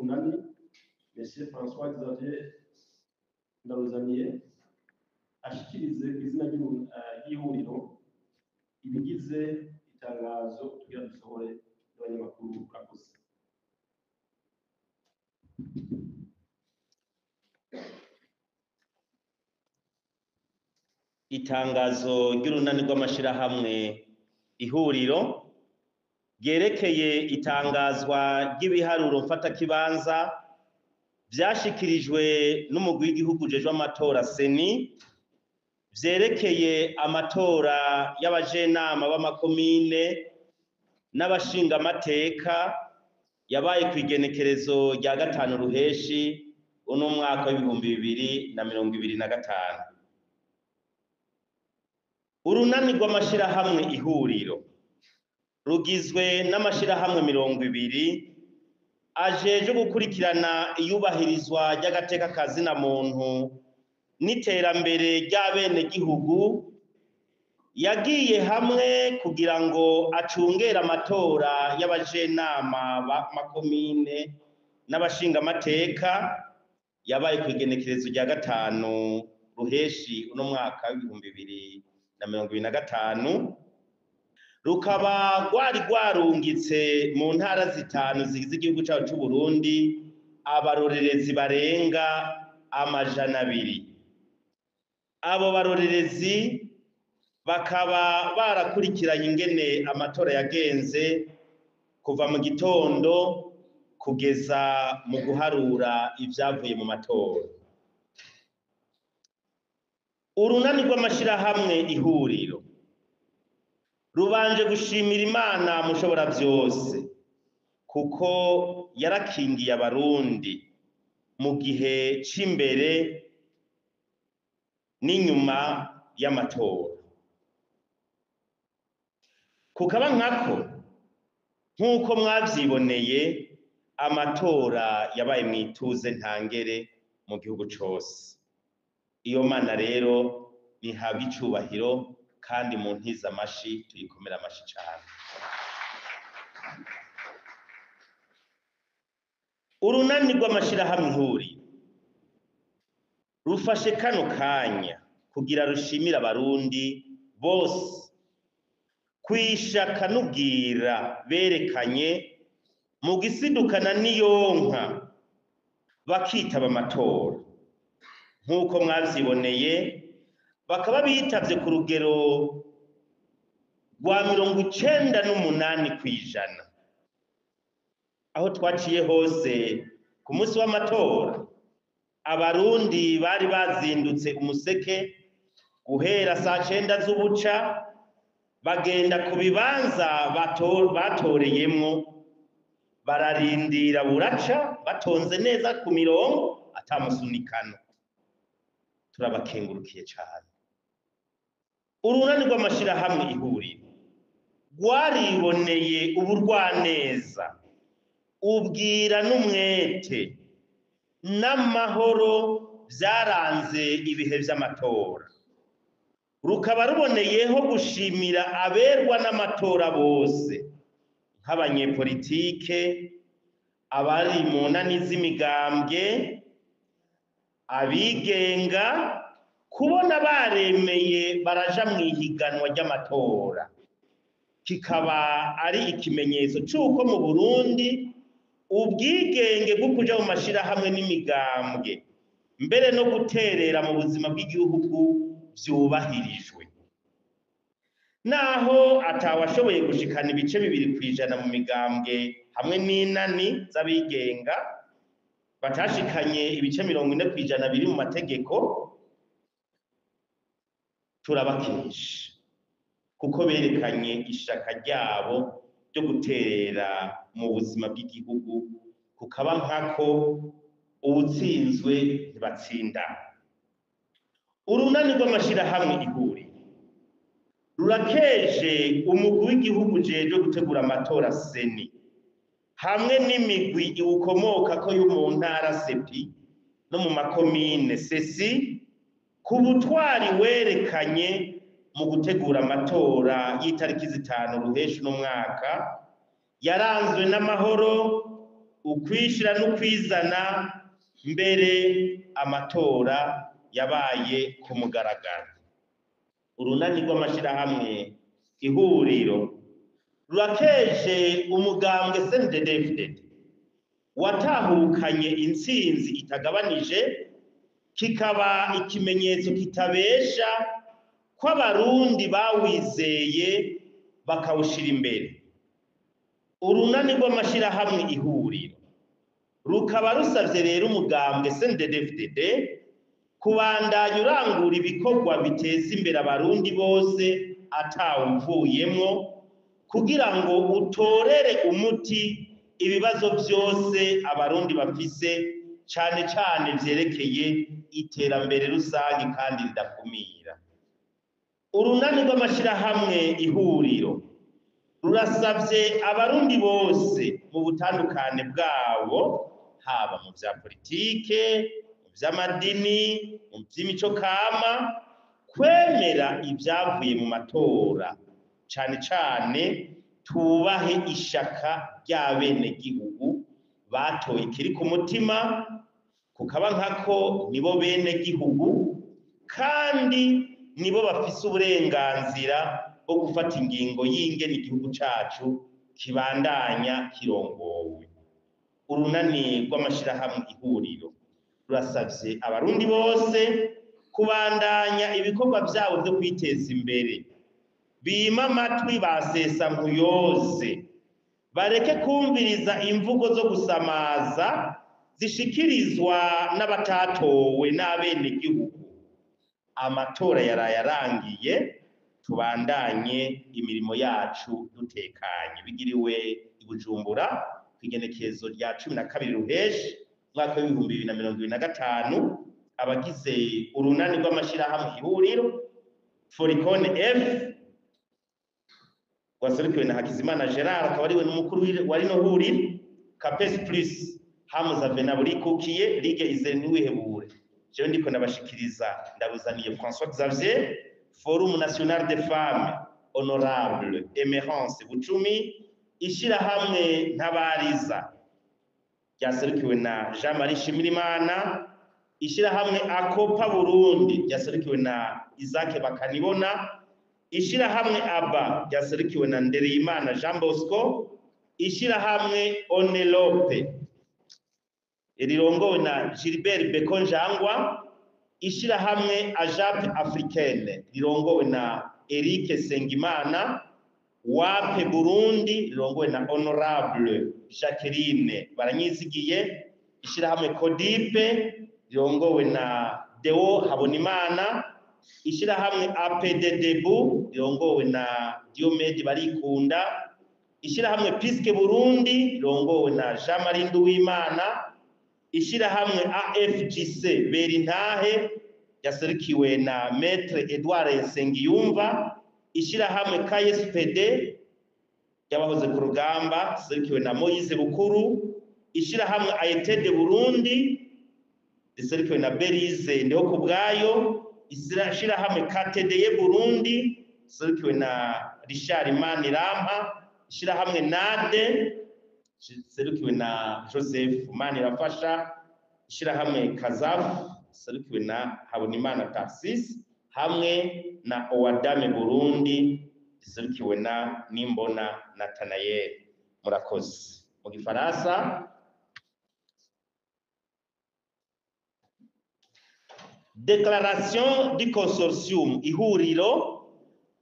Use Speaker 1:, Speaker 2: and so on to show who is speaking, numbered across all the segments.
Speaker 1: urunani Monsieur François Xavier Ndaruzaniye ashikirize izina ry'ihuriro ibigize itangazo tugira dusohore n'abanyamakuru murakoze.
Speaker 2: Itangazo ry'urunani rw'amashirahamwe ihuriro ryerekeye itangazwa ry'ibiharuro mfatakibanza vyashikirijwe n'umugwi w'igihugu ujejwe amatora seni vyerekeye amatora y'abajenama b'amakomine n'abashingamateka yabaye kw'igenekerezo rya 5 ruheshi uno mwaka w'ibihumbi 2025. Urunani rw'amashirahamwe ihuriro rugizwe n'amashirahamwe 20 ajeje gukurikirana iyubahirizwa ry'agateka kazina muntu n'iterambere ry'abene gihugu yagiye hamwe kugira ngo acungere amatora y'abajenama b'amakomine n'abashingamateka yabaye kw'igenekerezo rya 5 ruheshi uno mwaka w'ibihumbi 2025. Rukaba rwari rwarungitse mu ntara zitanu zigize igihugu cyacu cy'u Burundi abarorerezi barenga 200. Abo barorerezi bakaba barakurikiranye ingene amatora yagenze kuva mu gitondo kugeza mu guharura ivyavuye mu matora. Urunani rw'amashirahamwe ihuriro rubanje gushimira Imana mushobora vyose kuko yarakingiye abarundi mu gihe c'imbere n'inyuma y'amatora. Kukaba nk'uko mwavyiboneye amatora yabaye mwituze ntangere mu gihugu cose. Iyo Mana rero nihabwa icubahiro kandi mu ntiza amashi tuyikomera amashi cyane. Urunani rw'amashirahamwe ihuriro rufashe kano kanya kugira rushimira abarundi bose kwishaka n'ubwira berekanye mu gisidukana n'iyonka bakitaba amatora nk'uko mwavyiboneye. Bakaba bitavye ku rugero rwa 98%. Aho twaciye hose ku munsi w'amatora abarundi bari bazindutse umuseke guhera saa 9 z'ubuca bagenda ku bibanza batoreyemwo bararindira buraca batonze neza ku mirongo atamusunikano. Turabakengurukiye cyane. Urunani rw'amashirahamwe ihuriro rwariboneye uburwaneza ubwira n'umwete n'amahoro vyaranze ibihe vy'amatora. Rukaba ruboneyeho gushimira aberwa n'amatora bose nk'abanyepolitike, abari mu nani z'imigambwe, abigenga, kubona baremeye baraja mw'ihiganwa ry'amatora. Kikaba ari ikimenyetso c'uko mu Burundi ubwigenge bwo kuja mu mashirahamwe n'imigambwe mbere no guterera mu buzima bw'igihugu vyubahirijwe. Naho atawashoboye gushikana ibice 2% mu migambwe hamwe n'inani z'abigenga batashikanye ibice 40% biri mu mategeko, turabakesha kuko berekanye ishaka ryabo ryo guterera mu buzima bw'igihugu. Kukaba nkako uwutsinzwe ntibatsinda. Urunani rw'amashirahamwe ihuriro rurakeje umugwi w'igihugu ujejwe gutegura amatora seni hamwe n'imigwi iwukomokako yo mu ntara sepi no mu makomine sesi ku butwari werekanye mu gutegura amatora y'itariki 5 ruheshi no mwaka yaranzwe n'amahoro, ukwishira n'ukwizana, mbere amatora yabaye ku mugaragaro. Urunani rw'amashirahamwe ihuriro rurakeje umugambwe CNDD-FDD watahukanye intsinzi itagabanije, kikaba ikimenyetso kitabesha ko abarundi bawizeye bakawushira imbere. Urunani rw'amashirahamwe ihuriro rukaba rusavye rero umugambwe CNDD-FDD kubandanya urangura ibikorwa biteza imbere abarundi bose atawuvuyemwo, kugira ngo utorere umuti ibibazo byose abarundi bafise, cane cane vyerekeye iterambere rusange kandi ridakumira. Urunani rw'amashirahamwe ihuriro rurasavye abarundi bose mu butandukane bwabo, haba mu vya politike, mu vy'amadini, mu vy'imico kama, kwemera ivyavuye mu matora, cane cane tubahe ishaka ry'abenegihugu batoye ikiri ku mutima, kukaba nkako nibo benegihugu kandi nibo bafise uburenganzira bwo gufata ingingo y'ingene igihugu cacu kibandanya kirongowe. Urunani rw'amashirahamwe ihuriro rurasavye abarundi bose kubandanya ibikorwa vyabo vyo kwiteza imbere, bima amatwi basesa nkuyoze, bareke kumviriza imvugo zo gusamaza zishikirizwa n'abatatowe n'abenegihugu. Amatora yaraye arangiye, tubandanye imirimo yacu dutekanye. Bigiriwe i Bujumbura kw'igenekerezo rya 12 Ruheshi mwaka w'2025, abagize urunani rw'amashirahamwe ihuriro Foricone F waserukiwe na Hakizimana Gerard, akaba ariwe n'umukuru wa rino huriro. Capes Plus Hamza Venabulikukiye Ligue Izere Niwihebure. Jewe ndiko ndabashikiriza, ndabuzaniye François Xavier, Forum National des Femmes Honorable Emerance Bucumi, ishirahamwe Ntabariza ryaserukiwe na Jean-Marie Shimirimana, ishirahamwe Akopa Burundi ryaserukiwe na Isaac Bakanibona, ishirahamwe Aba ryaserukiwe na Ndereyimana Jean Bosco, ishirahamwe Onelope rirongowe na Gilbert Bekonjangwa, ishirahamwe Ajape Africaine rirongowe na Eric Sengimana, Wape Burundi rirongowe na Honorable Jacqueline Baranyizigiye, ishirahamwe Kodipe rirongowe na Deo Habonimana, ishirahamwe APDDBU rirongowe na Diomede Barikunda, ishirahamwe Piske Burundi rirongowe na Jean-Marie Nduwimana, ishirahamwe AFGC Berintahe yaserukiwe na Maître Edouard Nsengiyumva, ishirahamwe KSPD yabahoze ku rugamba serukiwe na Moise Bukuru, ishirahamwe AETD Burundi riserukiwe na Berize Ndeho Kubwayo, ishirahamwe KTDE Burundi serukiwe na Richard Manirama, ishirahamwe NADE serukiwe na Joseph Manirafasha, ishirahamwe Kazafu serukiwe na Habonimana Tarsis, hamwe na Owadame Burundi serukiwe na Nimbona Nathanael. Murakoze. Mu Gifaransa, déclaration du consortium ihuriro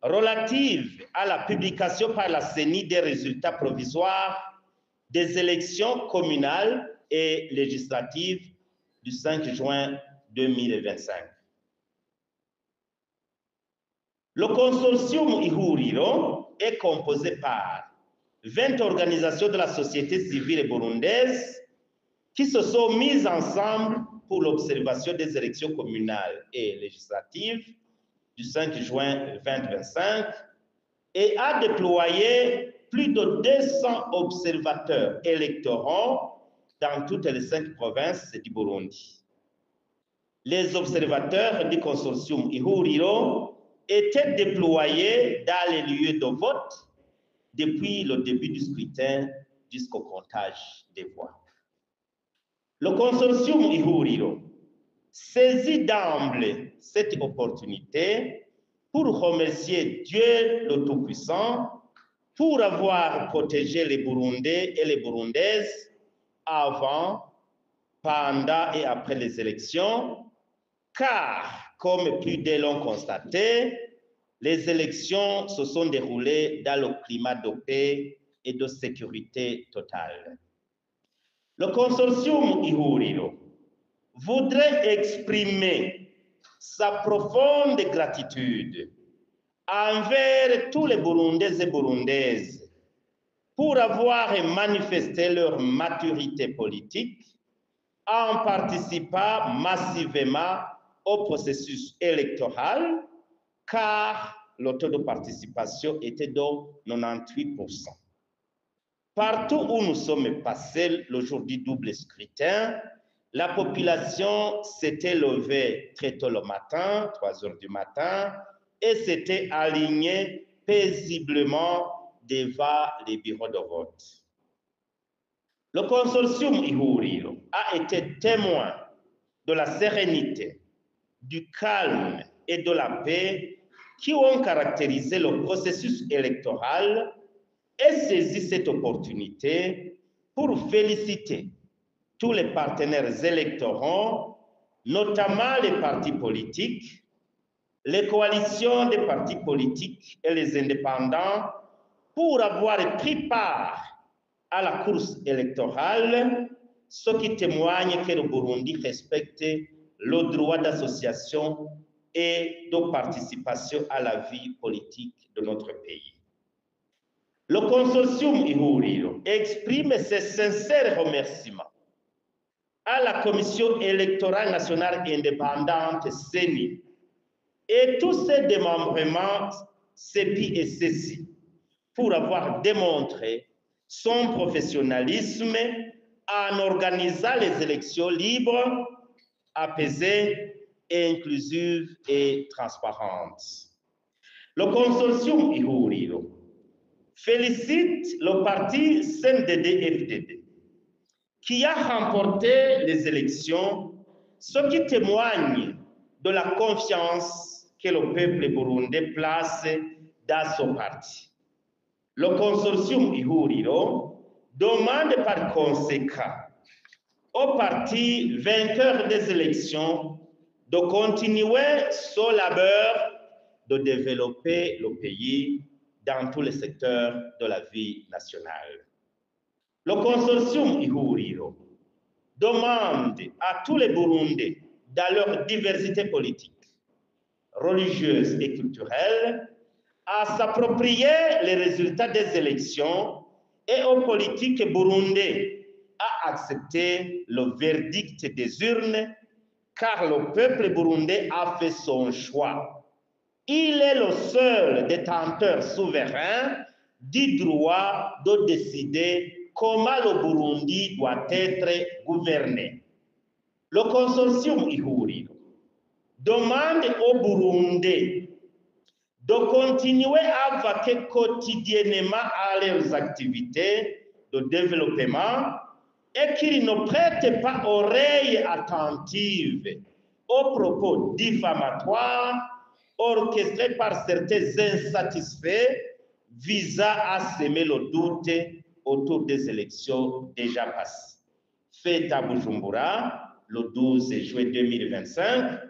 Speaker 2: relative à la publication par la CENI des résultats provisoires des élections communales et législatives du 5 juin 2025. Le consortium ihuriro est composé par 20 organisations de la société civile burundaise qui se sont mises ensemble pour l'observation des élections communales et législatives du 5 juin 2025 et a déployé plus de 200 observateurs électoraux dans toutes les 5 provinces du Burundi. Les observateurs du consortium ihuriro étaient déployés dans les lieux de vote depuis le début du scrutin jusqu'au comptage des voix. Le consortium Ihuriro saisit d'emblée cette opportunité pour remercier Dieu le Tout-Puissant pour avoir protégé les Burundais et les Burundaises avant, pendant et après les élections, car, comme plus d'un l'ont constaté, les élections se sont déroulées dans le climat de paix et de sécurité totale. Le consortium Ihuriro voudrait exprimer sa profonde gratitude envers tous les Burundais et Burundaises pour avoir manifesté leur maturité politique en participant massivement au processus électoral, car le taux de participation était de 98%. Partout où nous sommes passés le jour du double scrutin, la population s'était levée très tôt le matin, 3 heures du matin, et s'était alignée paisiblement devant les bureaux de vote. Le consortium Ihuriro a été témoin de la sérénité, du calme et de la paix qui ont caractérisé le processus électoral et saisi cette opportunité pour féliciter tous les partenaires électoraux, notamment les partis politiques, les coalitions des partis politiques et les indépendants, pour avoir pris part à la course électorale, ce qui témoigne que le Burundi respecte le droit d'association et de participation à la vie politique de notre pays. Le consortium Ihuriro exprime ses sincères remerciements à la Commission électorale nationale indépendante CENI et tous ses démembrements CEPI et CECI pour avoir démontré son professionnalisme en organisant les élections libres, apaisées, inclusives et transparentes. Le consortium Ihuriro félicite le parti CNDD-FDD qui a remporté les élections, ce qui témoigne de la confiance que le peuple burundais place dans son parti. Le consortium Ihuriro demande par conséquent au parti vainqueur des élections de continuer son labeur de développer le pays dans tous les secteurs de la vie nationale. Le consortium Ihuriro demande à tous les Burundais, dans leur diversité politique, religieuse et culturelle, à s'approprier les résultats des élections et aux politiques burundais à accepter le verdict des urnes, car le peuple burundais a fait son choix. Il est le seul détenteur souverain du droit de décider comment le Burundi doit être gouverné. Le consortium Ihuriro demande aux Burundais de continuer à vaquer quotidiennement à leurs activités de développement et qu'ils ne prêtent pas oreille attentive aux propos diffamatoires orchestrés par certains insatisfaits visant à semer le doute autour des élections déjà passées. Fait à Bujumbura, le 12 juillet 2025,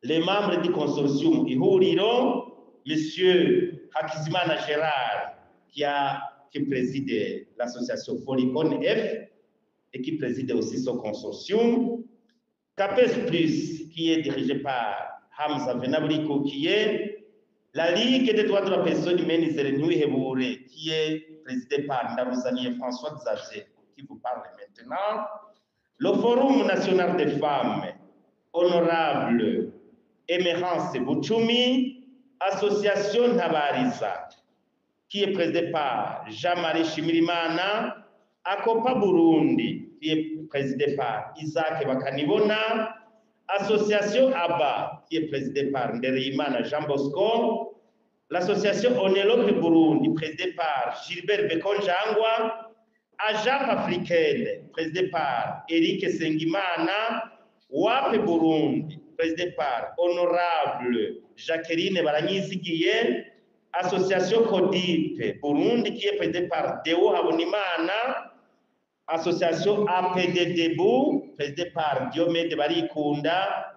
Speaker 2: les membres du consortium Ihuriro, M. Hakizimana Gérard, qui préside l'association Folicon F et qui préside aussi son consortium, CAPES Plus, qui est dirigé par Hamza Venabriko, qui est la Ligue des droits de la personne humaine Zérénoui-Hébouré, qui est présidée par Ndaruzaniye François Xavier, qui vous parle maintenant, le Forum national des femmes, honorable Emerance Bouchoumi, Association Nabariza, qui est présidée par Jean-Marie Shimirimana, Akopa Burundi, qui est présidée par Isaac Bakanibona, Association ABBA, qui est présidée par Ndereimana Jean Bosco, l'association Onelope Burundi, présidée par Gilbert Bekonjangwa, Agence africaine, présidé par Eric Sengimana, WAP Burundi, présidé par Honorable Jacqueline Baranyizigiye, Association CODIP Burundi, qui est présidée par Deo Habonimana, Association APD Debout, présidée par Diomede Barikunda,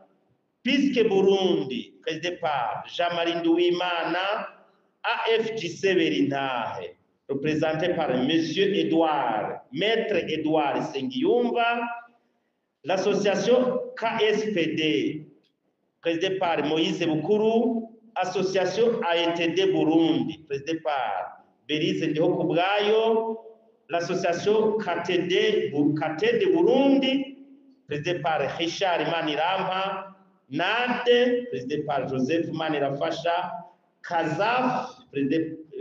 Speaker 2: Piske Burundi, présidée par Jean-Marie Nduwimana, AFJC Berintahe, représenté par Monsieur Edouard, Maître Edouard Sengiyumva, l'association KSPD, présidée par Moïse Bukuru, association AETD Burundi, présidée par Belize Ndihokubwayo, l'association KTD Burundi, présidée par Richard Manirama, NADE, présidée par Joseph Manirafasha, Kazaf,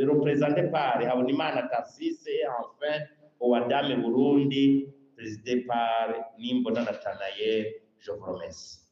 Speaker 2: représenté par Habonimana Tarsise, et enfin Owadame Burundi, présidé par Nimbona Nathanaël. Je vous remercie.